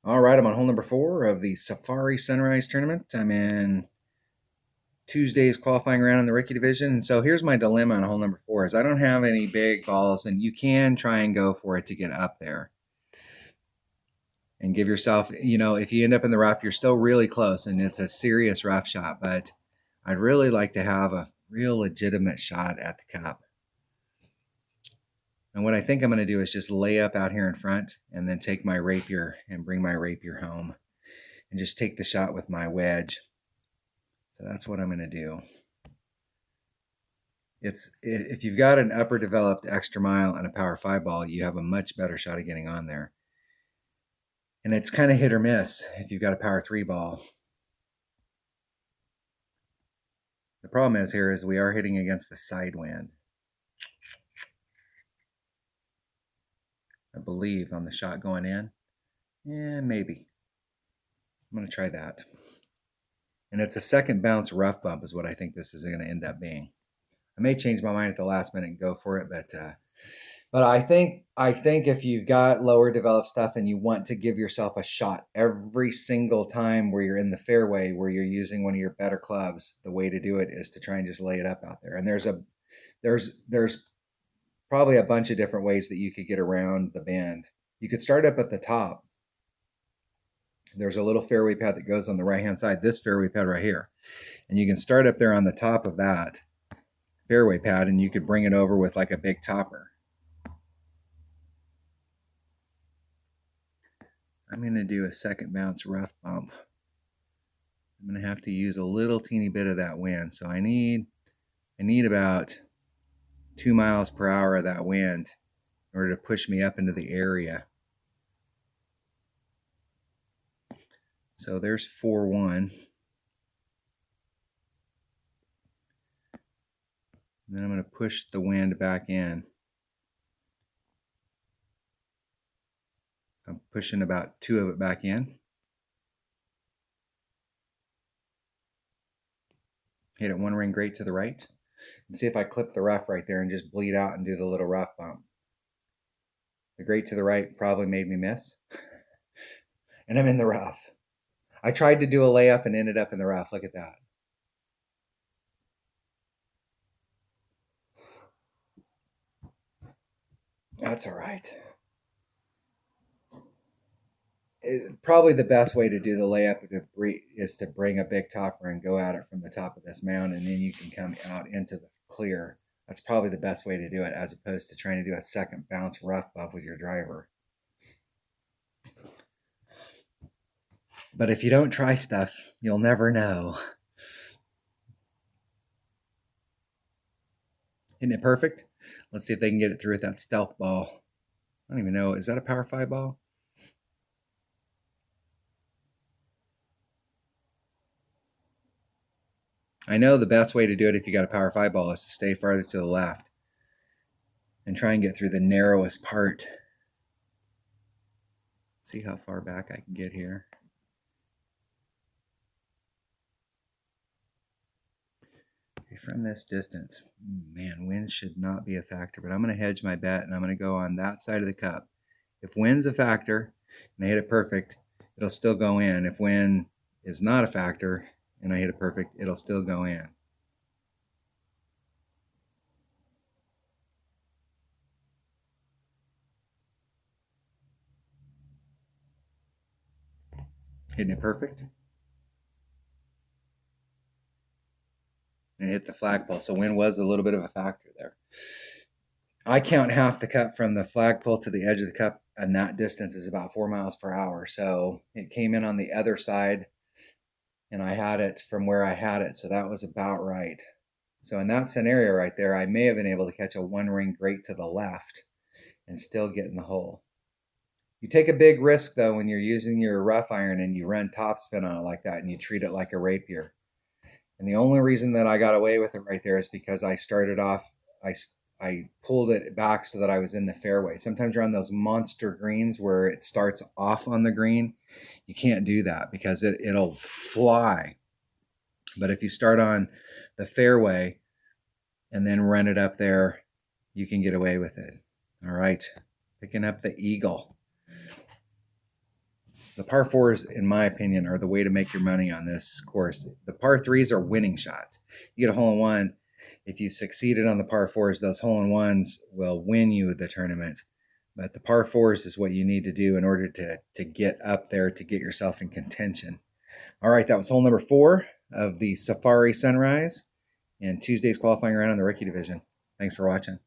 All right, I'm on hole number 4 of the Safari Sunrise Tournament. I'm in Tuesday's qualifying round in the rookie division. And so here's my dilemma on hole number 4 is I don't have any big balls, and you can try and go for it to get up there. And give yourself, if you end up in the rough, you're still really close, and it's a serious rough shot. But I'd really like to have a real legitimate shot at the cup. And what I think I'm going to do is just lay up out here in front and then take my rapier and bring my rapier home and just take the shot with my wedge. So that's what I'm going to do. If you've got an upper developed extra mile and a power 5 ball, you have a much better shot of getting on there. And it's kind of hit or miss if you've got a power 3 ball. The problem is we are hitting against the side wind. I believe on the shot going in. Yeah, maybe. I'm going to try that. And it's a second bounce rough bump is what I think this is going to end up being. I may change my mind at the last minute and go for it, but I think if you've got lower developed stuff and you want to give yourself a shot every single time where you're in the fairway, where you're using one of your better clubs, the way to do it is to try and just lay it up out there. And there's probably a bunch of different ways that you could get around the bend. You could start up at the top. There's a little fairway pad that goes on the right-hand side, this fairway pad right here. And you can start up there on the top of that fairway pad, and you could bring it over with like a big topper. I'm going to do a second bounce rough bump. I'm going to have to use a little teeny bit of that wind. So I need about 2 miles per hour of that wind in order to push me up into the area. So there's 4-1. And then I'm going to push the wind back in. I'm pushing about 2 of it back in. Hit it 1 ring great to the right. And see if I clip the rough right there and just bleed out and do the little rough bump. The great to the right probably made me miss. And I'm in the rough. I tried to do a layup and ended up in the rough. Look at that. That's all right. Probably the best way to do the layup is to bring a big topper and go at it from the top of this mound, and then you can come out into the clear. That's probably the best way to do it, as opposed to trying to do a second bounce rough bump with your driver. But if you don't try stuff, you'll never know. Isn't it perfect? Let's see if they can get it through with that stealth ball. I don't even know. Is that a power 5 ball? I know the best way to do it if you got a power 5 ball is to stay farther to the left and try and get through the narrowest part. Let's see how far back I can get here. Okay, from this distance, man, wind should not be a factor, but I'm going to hedge my bet and I'm going to go on that side of the cup. If wind's a factor and I hit it perfect, it'll still go in. If wind is not a factor and I hit it perfect, it'll still go in. Hitting it perfect. And hit the flagpole. So wind was a little bit of a factor there. I count half the cup from the flagpole to the edge of the cup, and that distance is about 4 miles per hour. So it came in on the other side, and I had it from where I had it. So that was about right. So in that scenario right there, I may have been able to catch a 1 ring great to the left and still get in the hole. You take a big risk, though, when you're using your rough iron and you run topspin on it like that and you treat it like a rapier. And the only reason that I got away with it right there is because I started off, I pulled it back so that I was in the fairway. Sometimes you're on those monster greens where it starts off on the green. You can't do that because it'll fly. But if you start on the fairway and then run it up there, you can get away with it. All right, picking up the eagle. The par fours, in my opinion, are the way to make your money on this course. The par threes are winning shots. You get a hole in one. If you succeeded on the par fours, those hole in ones will win you the tournament. But the par fours is what you need to do in order to get up there, to get yourself in contention. All right, that was hole number 4 of the Safari Sunrise and Tuesday's qualifying round in the rookie division. Thanks for watching.